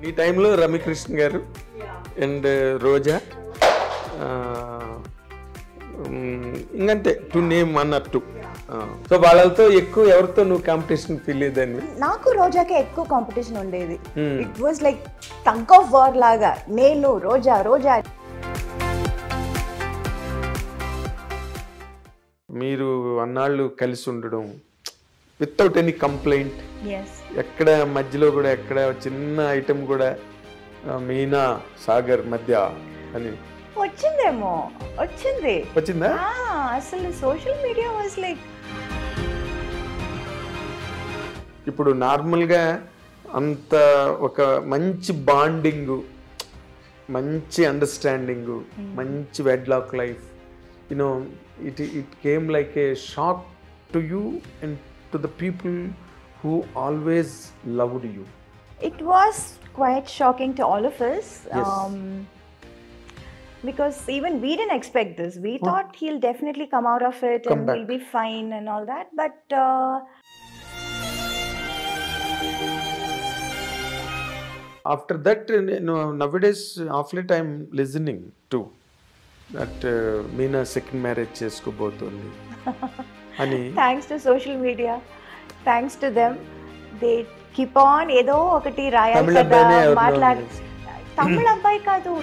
ఈ టైంలో రమ్యకృష్ణ గారు అండ్ రోజా ఇంకంతే to name one or two. So వాళ్ళతో ఎక్కువ ఎవరితో నువ్వు కాంపిటీషన్ ఫీల్ అయ్యేదాన్ని? నాకు రోజాకే ఎక్కువ కాంపిటీషన్ ఉండేది. It was like tug of war లాగా, నేను రోజా రోజా. మీరు అన్నాళ్ళు కలిసి ఉండడం వితౌట్ ఎనీ కంప్లైంట్, ఎక్కడ మధ్యలో కూడా ఎక్కడ చిన్న ఐటమ్ కూడా మీనా సాగర్ మధ్య అని వచ్చిందేమో, వచ్చిందా? అసలు సోషల్ మీడియా వాజ్ లైక్, ఇప్పుడు నార్మల్గా అంత ఒక మంచి బాండింగ్, మంచి అండర్స్టాండింగ్, మంచి wedlock life, you know it came like A shock to you and to the people who always loved you. It was quite shocking to all of us. Yes. Because even we didn't expect this. We thought he'll definitely come out of it and he'll be fine and all that. But after that, nowadays, of late I'm listening to that Meena second marriage cheskobotundi ani. Thanks to social media. Thanks to them, they keep on ఏదో ఒకటి రాయాలి కదా, మాట్లాడి. తమిళ అబ్బాయి కాదు.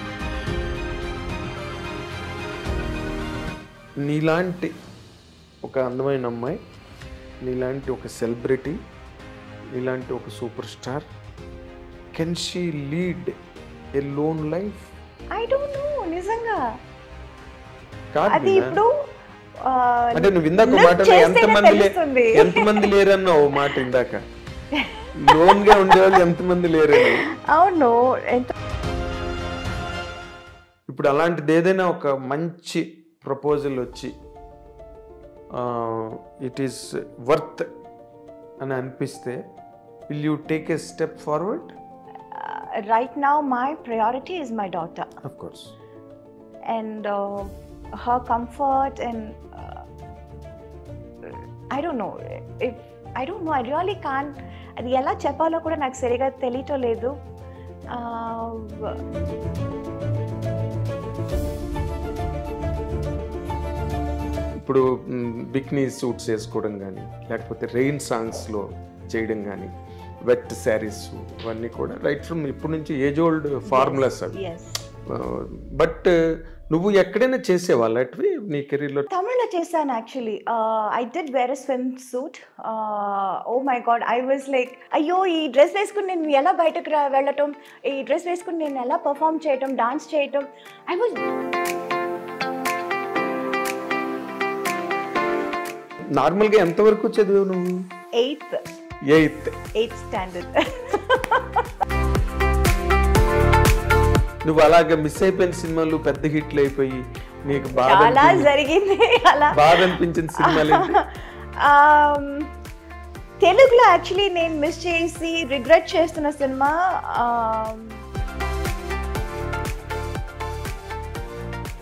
నీలాంటి ఒక అందమైన అమ్మాయి, నీలాంటి ఒక సెలబ్రిటీ, నీలాంటి ఒక super star, can she lead a loan life? I don't know, నిజంగా అది ఇప్పుడు అంటే నువ్వు ఇందాక మాటలో ఎంతమంది లేరన్నా ఓ మాట ఇందాక, లోన్ గా ఉండేవాళ్ళు ఎంతమంది లేరని. అవును. ఇప్పుడు అలాంటిది ఏదైనా ఒక మంచి ప్రపోజల్ వచ్చి ఇట్ ఈస్ వర్త్ అని అనిపిస్తే, will you take a step forward? Right now my priority is my daughter, of course, and her comfort, and I don't know, I really can't, అది ఎలా చెప్పాలో కూడా నాకు సరిగా తెలియటం లేదు. ఇప్పుడు బిక్నీ సూట్స్ వేసుకోవడం కానీ, లేకపోతే రెయిన్ సాంగ్స్లో చేయడం కానీ, వెట్ శారీస్, ఇవన్నీ కూడా రైట్ ఫ్రమ్ ఇప్పటి నుంచి ఏజ్ ఓల్డ్ ఫార్ములాస్ అవి. బట్ నువ్వు ఎక్కడైనా చేసేవాళ్ళు అట్వి నీ కెరీర్లో? తమిళ్లో చేశాను actually. I did wear a swimsuit. Oh my god, I was like, అయ్యో ఈ డ్రెస్ వేసుకుని నేను ఎలా బయటకు వెళ్ళటం, ఈ డ్రెస్ వేసుకుని నేను ఎలా పర్ఫామ్ చేయటం, డాన్స్ చేయటం. ఐ వాజ్ నార్మల్గా ఎంతవరకు చదివావు నువ్వు? 8th standard. నువ్వు అలాగే మిస్ అయిపోయిన సినిమాలు పెద్ద హిట్లు అయిపోయి నీకు చాలా జరిగింది. అలా బాధ అనిపించిన సినిమాలు తెలుగులో యాక్చువల్లీ నేను మిస్ చేసి రిగ్రెట్ చేస్తున్న సినిమా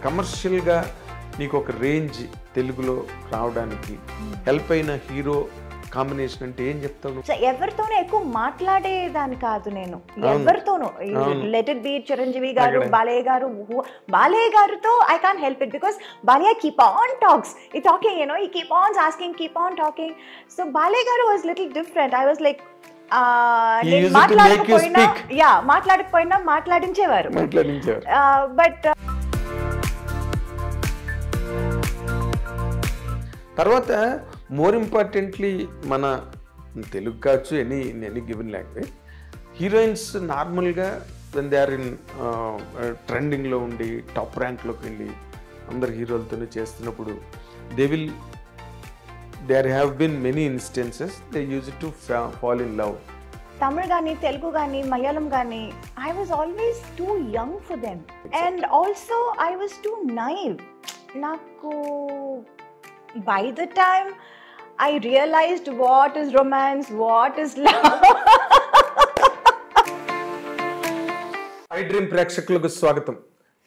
కమర్షియల్గా నీకు ఒక రేంజ్ తెలుగులో రావడానికి హెల్ప్ అయిన హీరో కాంబినేషన్ అంటే ఏం చెప్తావు? ఎవరితోనూ ఎక్కువ మాట్లాడేదాన్ని కాదు నేను, ఎవరితోనూ. లెట్ ఇట్ బి చిరంజీవి గారు, బాలయ్య గారితో I can't help it, because Balayya keep on talks, ఈ టాకింగ్, యూనో, ఈ keep on asking, keep on talking. So Balayya గారు was little different. I was like, మాట్లాడకపోయినా మాట్లాడించేవారు. బట్ తర్వాత మోర్ ఇంపార్టెంట్లీ మన తెలుగు కావచ్చు, ఎనీ గివెన్ లాంగ్వేజ్, హీరోయిన్స్ నార్మల్గా వెన్ దే ఆర్ ఇన్ ట్రెండింగ్లో ఉండి టాప్ ర్యాంక్లోకి వెళ్ళి అందరు హీరోలతోనే చేస్తున్నప్పుడు there have been many instances they used to fall in love. Tamil gaani, Telugu gaani, Malayalam gaani, I was always too young for them. And also I was too naive. Naku, by the time I realized what is romance, what is love. I Dream ప్రేక్షకులకు స్వాగతం.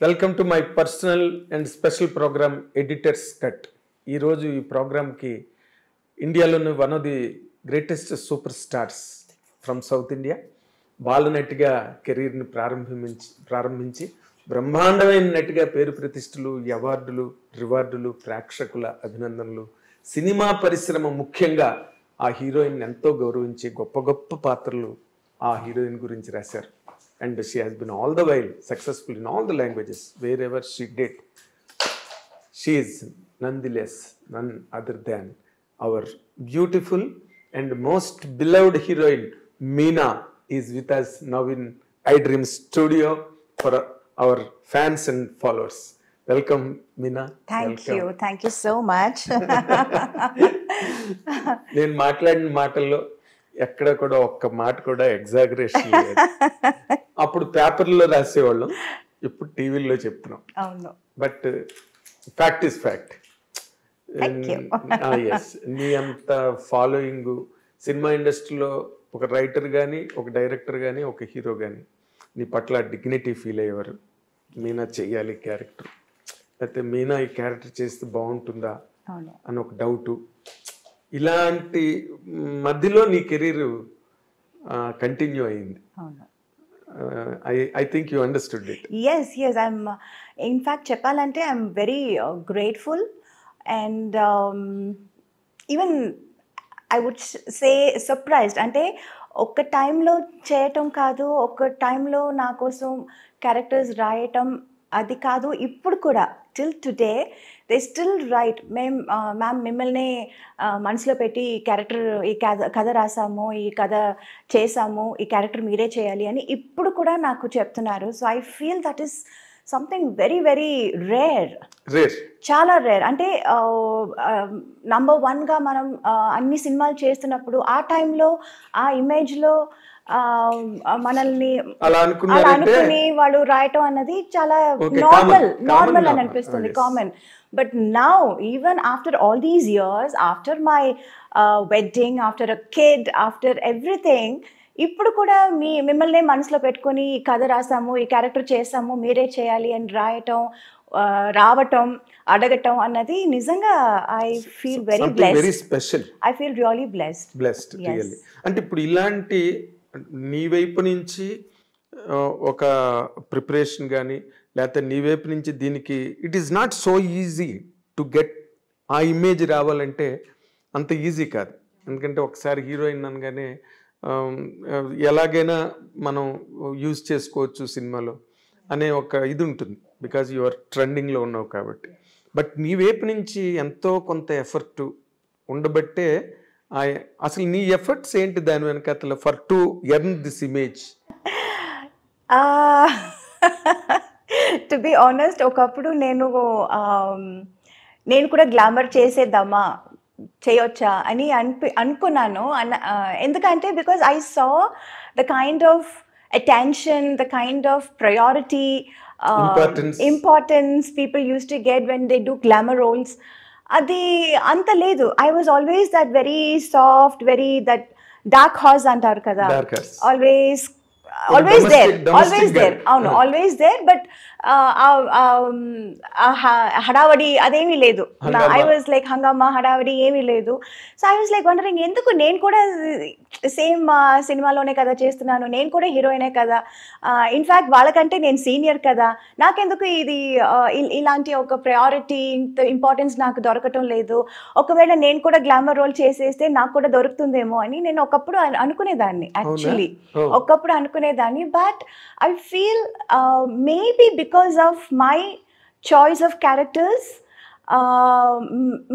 Welcome to my personal and special program editors cut. ఈరోజు ఈ ప్రోగ్రామ్కి ఇండియాలోని one of the greatest super stars from south India, బాలనటిగా కెరీర్ని ప్రారంభించి బ్రహ్మాండమైన నటిగా పేరు ప్రతిష్టలు, అవార్డులు, రివార్డులు, ప్రేక్షకుల అభినందనలు, సినిమా పరిశ్రమ ముఖ్యంగా ఆ హీరోయిన్ ఎంతో గౌరవించి గొప్ప గొప్ప పాత్రలు ఆ హీరోయిన్ గురించి రాశారు. And she has been all the while successful in all the languages wear ever she did. She is nonetheless none other than our beautiful and most beloved heroine Meena is with us now in iDream studio for our fans and followers. Welcome Meena. Thank you so much. నేను మాట్లాడిన మాటల్లో ఎక్కడ కూడా ఒక్క మాట కూడా exaggeration లేదు. అప్పుడు పేపర్లో రాసేవాళ్ళం, ఇప్పుడు టీవీలో చెప్తున్నాం. అవును, బట్ ఫ్యాక్ట్ ఇస్ ఫ్యాక్ట్. నీ అంత ఫాలోయింగ్ సినిమా ఇండస్ట్రీలో ఒక రైటర్ కానీ, ఒక డైరెక్టర్ కానీ, ఒక హీరో కానీ నీ పట్ల డిగ్నిటీ ఫీల్ అయ్యేవారు. మీనా చెయ్యాలి క్యారెక్టర్, లేకపోతే మీనా ఈ క్యారెక్టర్ చేస్తే బాగుంటుందా అని ఒక డౌటు. ఇలాంటి మధ్యలో నీ కెరీర్ కంటిన్యూ అయింది. I think you understood it. Yes, I'm in fact చెప్పాలంటే I'm very grateful and even I would say surprised. అంటే ఒక టైంలో చేయటం కాదు, ఒక టైంలో నా కోసం క్యారెక్టర్స్ రాయటం అది కాదు, ఇప్పుడు కూడా till today they still right. Ma'am మిమ్మల్ని మనసులో పెట్టి ఈ క్యారెక్టర్, ఈ కథ రాసాము, ఈ కథ చేసాము, ఈ క్యారెక్టర్ మీరే చేయాలి అని ఇప్పుడు కూడా నాకు చెప్తున్నారు. So I feel that is something very very rare, చాలా రేర్. అంటే నంబర్ 1గా మనం అన్ని సినిమాలు చేస్తున్నప్పుడు ఆ టైంలో ఆ ఇమేజ్లో మనల్ని అలా అనుకుని వాళ్ళు రాయటం అన్నది చాలా నార్మల్ అని అనిపిస్తుంది, common. But now even after all these years, after my wedding, after a kid, after everything, ఇప్పుడు కూడా మిమ్మల్ని మనసులో పెట్టుకొని ఈ కథ రాసాము, ఈ క్యారెక్టర్ చేసాము, మీరే చేయాలి అని రాయటం, రావటం, అడగటం అన్నది నిజంగా I feel very special. I feel really blessed. అంటే ఇప్పుడు ఇలాంటి నీ వైపు నుంచి ఒక ప్రిపరేషన్ కానీ, లేకపోతే నీ వైపు నుంచి దీనికి it is not so easy to get ఆ ఇమేజ్ రావాలంటే అంత ఈజీ కాదు. ఎందుకంటే ఒకసారి హీరోయిన్ అనగానే ఎలాగైనా మనం యూజ్ చేసుకోవచ్చు సినిమాలో అనే ఒక ఇది ఉంటుంది, బికాజ్ యు ఆర్ ట్రెండింగ్లో ఉన్నావు కాబట్టి. బట్ నీ వైపు నుంచి ఎంతో కొంత ఎఫర్ట్ ఉండబట్టే అసలు నీ ఎఫర్ట్స్ ఏంటి దాని వెనకాల for to earn this image? To be honest, ఒకప్పుడు నేను కూడా గ్లామర్ చేసేద్దామా, చేయొచ్చా అని అనుకున్నాను. ఎందుకంటే because I saw the kind of attention, the kind of priority, importance people used to get when they do glamour roles. అది అంత లేదు. I was always that very soft, very that dark horse అంటారు కదా, always there. అవును, always there. But హడావడి అదేమీ లేదు. I was like హంగామా, హడావడి ఏమీ లేదు. So I was like wondering, ఎందుకు నేను కూడా సేమ్ సినిమాలోనే కదా చేస్తున్నాను, నేను కూడా హీరోయినే కదా, ఇన్ఫ్యాక్ట్ వాళ్ళకంటే నేను సీనియర్ కదా, నాకెందుకు ఇది ఇలాంటి ఒక ప్రయారిటీ, ఇంపార్టెన్స్ నాకు దొరకటం లేదు, ఒకవేళ నేను కూడా గ్లామర్ రోల్ చేసేస్తే నాకు కూడా దొరుకుతుందేమో అని నేను ఒకప్పుడు అనుకునేదాన్ని. యాక్చువల్లీ ఒకప్పుడు అనుకునేదాన్ని. But I feel maybe because of my choice of characters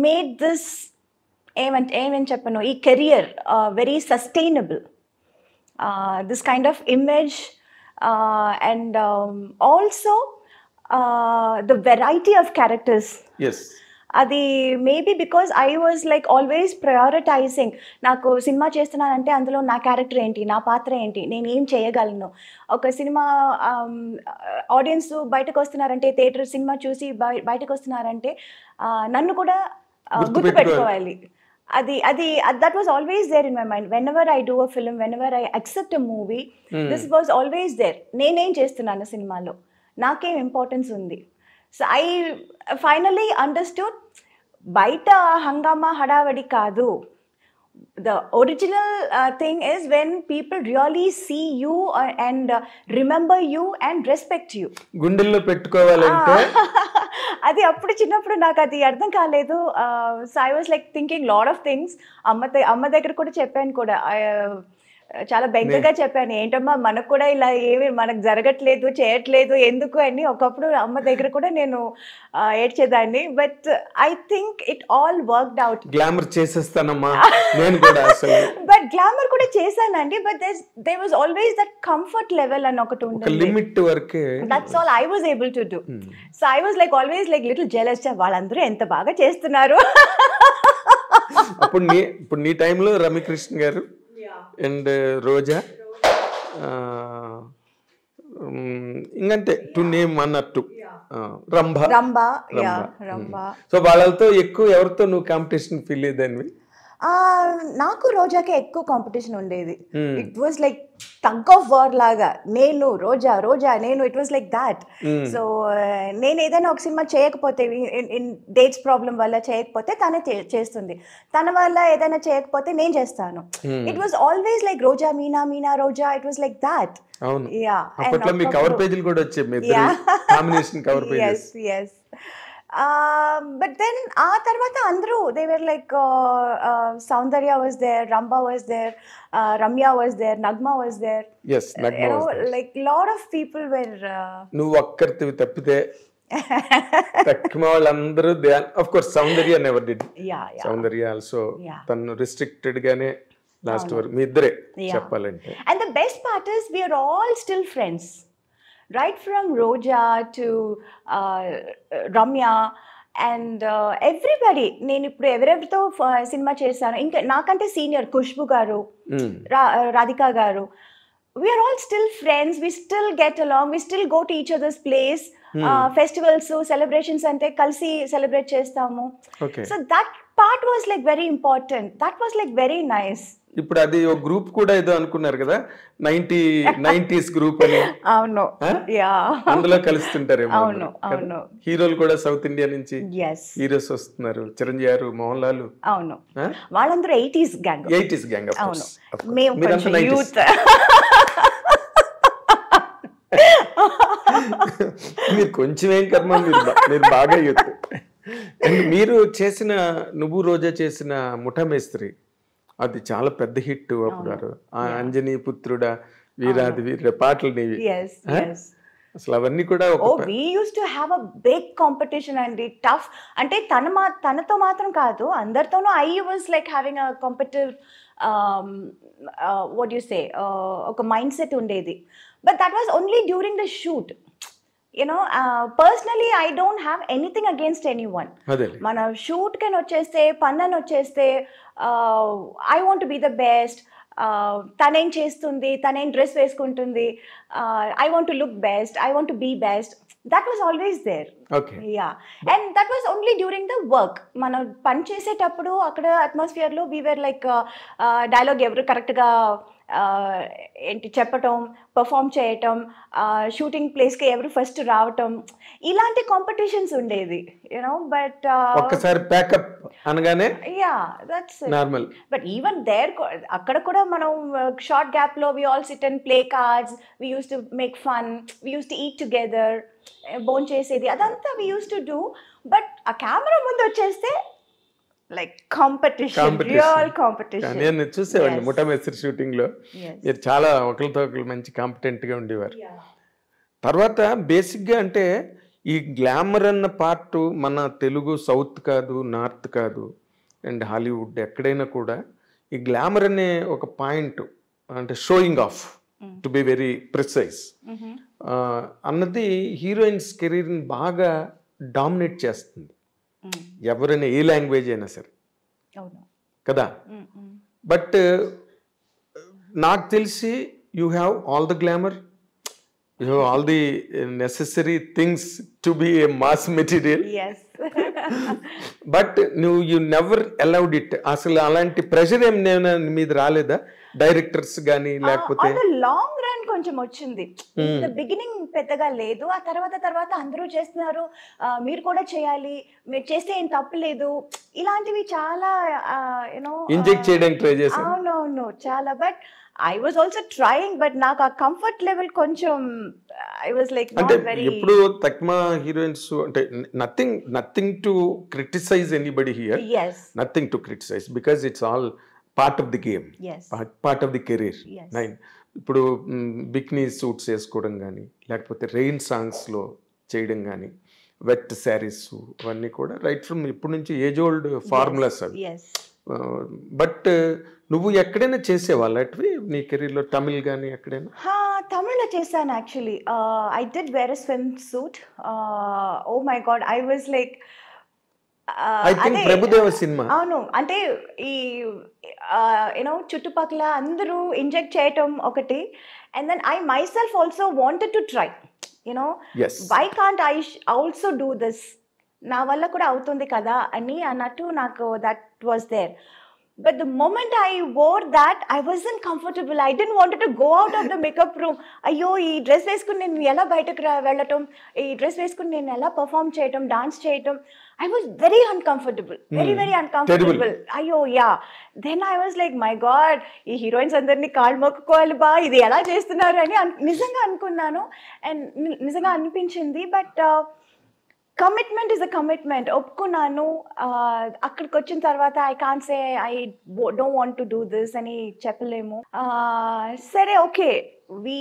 made this even చెప్పను ఈ career very sustainable, this kind of image, and also the variety of characters. Yes, అది maybe because I was like always prioritising. నాకు cinema చేస్తున్నానంటే అందులో నా character ఏంటి, నా పాత్ర ఏంటి, నేను ఏం చేయగలను. ఒక సినిమా ఆడియన్స్ బయటకు వస్తున్నారంటే, థియేటర్ సినిమా చూసి బయటకు వస్తున్నారంటే నన్ను కూడా గుర్తుపెట్టుకోవాలి. that was always there in my mind. Whenever I do a film, whenever I accept a movie, this was always there. నేనేం చేస్తున్నాను సినిమాలో, నాకేం ఇంపార్టెన్స్ ఉంది. సో ఐ ఫైనలీ అండర్స్టూడ్, బయట హంగామా హడావడి కాదు, the original thing is when people really see you and remember you and respect you. గుండెల్లో పెట్టుకోవాలంటే అది అప్పుడు చిన్నప్పుడు నాకు అది అర్థం కాలేదు. So I was like thinking lot of things. అమ్మ దగ్గర కూడా చెప్పాను కూడా, చాలా బెంగగా చెప్పాను, ఏంటమ్మా మనకు కూడా ఇలా ఏమి మనకు జరగట్లేదు చేయట్లేదు ఎందుకు అని. ఒకప్పుడు అమ్మ దగ్గర కూడా నేను ఏడ్చేదాన్ని. But I think it all worked out. Glamour చేసేస్తానమ్మా నేను కూడా అసలు. బట్ గ్లామర్ కూడా చేశానండి. But there was always that comfort level అని ఒకటి ఉంది, లిమిట్ వరకే. That's all I was able to do. So I was like always like little jealous, వాళ్ళందరూ ఎంత బాగా చేస్తున్నారు. ఇప్పుడు నీ టైంలో రమ్యకృష్ణ గారు అండ్ రోజా, ఇంకంతే టు నేమ్ అన్నట్టు, రంభ. సో వాళ్ళతో ఎక్కువ ఎవరితో నువ్వు కాంపిటీషన్ ఫీల్ అయ్యేదానివి? నాకు రోజాకే ఎక్కువ కాంపిటీషన్ ఉండేది. It was like tug of war లాగా, నేను రోజా నేను, it was like that. So నేను ఏదైనా ఒక సినిమా చేయకపోతే, ఇన్ డేట్స్ ప్రాబ్లం వల్ల చేయకపోతే తనే చేస్తుంది, తన వల్ల ఏదైనా చేయకపోతే నేను చేస్తాను. It was always like Roja Meena Roja, it was like that. అప్పట్లో మీ కవర్ పేజీలు కూడా వచ్చాయి, combination cover pages. yes. But then ఆ తర్వాత అందరూ they were like Saundarya was there, Ramba was there, Ramya was there, Nagma was there. Yes, Nagma was there. Like lot of people were నువ్వు ఒక్కరివి తప్పితే తక్కువ వాళ్ళందరూ, of course Saundarya never did. Saundarya also తను restricted గానే last వరకు మీ ఇద్దరే చెప్పాలంటే. And the best part is we are all still friends. Right from Roja to Ramya and everybody. నేను ఇప్పుడు ఎవరెవరితో సినిమా చేశాను, ఇంకా నాకంటే సీనియర్ ఖుష్బు గారు, రాధికా గారు, we are all still friends, we still get along, we still go to each other's place. Festivals, celebrations ante kalsi celebrate chestamu. So that part was like very important, that was like very nice. ఇప్పుడు అది ఒక group కూడా ఏదో అనుకున్నారు కదా, 90s group అని. అవును, అందులో కలుస్తుంటారేమో. హీరోలు కూడా సౌత్ ఇండియా నుంచి హీరోస్ వస్తున్నారు, చిరంజీవి గారు, మోహన్ లాల్. అవును, వాళ్ళందరూ 80s గ్యాంగ్. అవును, మేము యూత్. మీరు కొంచెం ఏం కర్మ, మీరు బాగా యూత్. మీరు చేసిన, నువ్వు రోజా చేసిన ముఠా మేస్త్రి, అది చాలా పెద్ద హిట్ అప్పుడు. అంజనీ పుత్రుడా, వీరాది వీర పాటలు నీవి అసలు అవన్నీ కూడా. we used to have a big competition and tough, అంటే తనతో మాత్రం కాదు అందరితోనూ. I was like having a competitive what do you say, ఒక మైండ్ సెట్ ఉండేది. But that was only during the shoot. You know, personally I don't have anything against anyone. Mana shoot kan vacheste, pannan vacheste, I want to be the best. Tanem chestundi, tanem dress veskuntundi, I want to look best, I want to be best. That was always there. Okay. Yeah. And that was only during the work. Mana pan chesetappudu akkada atmosphere lo we were like dialogue evru correct ga ఏంటి చెప్పటం, perform చేయటం, shooting ప్లేస్కి ఎవరు first రావటం, ఇలాంటి competitions ఉండేది, you know. But ఒక్కసారి pack up అనగానే that's normal. But even there అక్కడ కూడా మనం షార్ట్ గ్యాప్ లో we all sit and play cards, we use to make fun, we use to eat together, బోన్ చేసేది, అదంతా we use to do. But ఆ కెమెరా ముందు వచ్చేస్తే like competition, real competition. నేను చూసేవాడిని ముఠా మేస్త్రి షూటింగ్ లో, మీరు చాలా ఒకరితో ఒకరు మంచి కాంపిటెంట్ గా ఉండేవారు. తర్వాత బేసిక్ గా అంటే ఈ గ్లామర్ అన్న పార్ట్ మన తెలుగు సౌత్ కాదు, నార్త్ కాదు, అండ్ హాలీవుడ్ ఎక్కడైనా కూడా ఈ గ్లామర్ అనే ఒక పాయింట్, అంటే showing off to be very precise అన్నది హీరోయిన్స్ కెరీర్ని బాగా డామినేట్ చేస్తుంది, ఎవరైనా ఏ లాంగ్వేజ్ అయినా సరే కదా. బట్ నాకు తెలిసి you have all the glamour, you have all the necessary things to be A mass material. But నువ్వు యూ నెవర్ అలౌడ్ ఇట్. అసలు అలాంటి ప్రెషర్ ఏం మీద రాలేదా డైరెక్టర్స్ కానీ, లేకపోతే లాంగ్ రన్ కొంచెం వచ్చింది. బిగినింగ్ పెద్దగా లేదు, ఆ తర్వాత అందరూ చేస్తున్నారు, మీరు కూడా చేయాలి, మీరు చేస్తే ఏం తప్పులేదు, ఇలాంటివి చాలా యూనో ఇంజెక్ట్ చేయడానికి ట్రై చేశాను. అవునవును చాలా. But I was also trying, but నాకు ఆ కంఫర్ట్ లెవెల్ కొంచెం ఐ వాజ్ లైక్ అంటే నాట్ వెరీ. ఎప్పుడు తక్మా హీరోయిన్స్ అంటే nothing to criticize anybody here, yes nothing to criticize, because it's all part of the game, yes part of the career. yes ఇప్పుడు bikini suits వేసుకోవడం కానీ, లేకపోతే rain సాంగ్స్లో చేయడం కానీ, వెట్ శారీస్, అవన్నీ కూడా రైట్ ఫ్రమ్ ఇప్పటి నుంచి ఏజ్ ఓల్డ్ ఫార్ములాస్ అవి. yes బట్ నువ్వు ఎక్కడైనా చేసేవాళ్ళు అటువి నీ కెరీర్లో, తమిళ్ కానీ ఎక్కడైనా? తమిళ్లో చేశాను actually. I did wear a swimsuit. Oh my god, I was like I think Prabhudeva cinema. అవును, అంటే ఈ యూనో చుట్టుపక్కల అందరూ ఇంజెక్ట్ చేయటం ఒకటి, and then I myself also wanted to try, you know why can't I also do this, నా వల్ల కూడా అవుతుంది కదా అని అన్నట్టు నాకు that was there. But the moment I wore that, I wasn't comfortable. I didn't want to go out of the makeup room. అయ్యో ఈ డ్రెస్ వేసుకుని నేను ఎలా బయటకు వెళ్ళటం, ఈ డ్రెస్ వేసుకుని నేను ఎలా పర్ఫామ్ చేయటం, డాన్స్ చేయటం, I was very uncomfortable, very uncomfortable. అయ్యో yeah, then I was like my god, ఈ హీరోయిన్స్ అందరినీ కాళ్ళు మొక్కుకోవాలి బా, ఇది ఎలా చేస్తున్నారు అని నిజంగా అనుకున్నాను, అండ్ నిజంగా అనిపించింది. But commitment is a commitment, ఒప్పుకున్నాను. అక్కడికి వచ్చిన తర్వాత I can't say I don't want to do this అని చెప్పలేము. సరే okay, we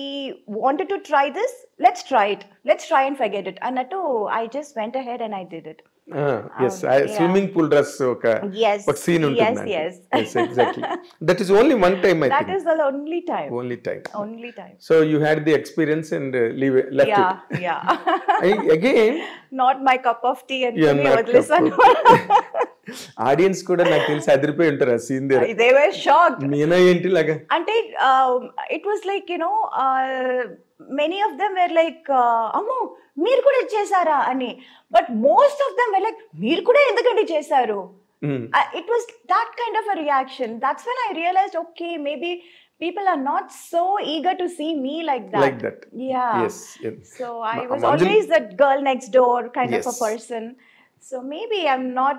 wanted to try this, let's try and forget it అన్నట్టు I just went ahead and I did it. Swimming pool dress ఒక scene ఉంటుంది. Exactly, that is only one time. I think that is the only time. So you had the experience and left it. Yeah again not my cup of tea అని వదిలేసాను. Audience కూడా నాకు తెలిసి అదిరిపోయి ఉంటారు ఆ scene దగ్గర. They were shocked. Meena ఏంటి లాగా అంటే it was like you know many of them were like అమ్మో మీరు కూడా చేశారా అని, but most of them were like మీరు కూడా ఎందుకంటే చేశారు. It was that kind of a reaction. That's when I realized, okay, maybe people are not so eager to see me like that. Yeah. Yes. So I was always that girl next door kind of a person. So maybe I'm not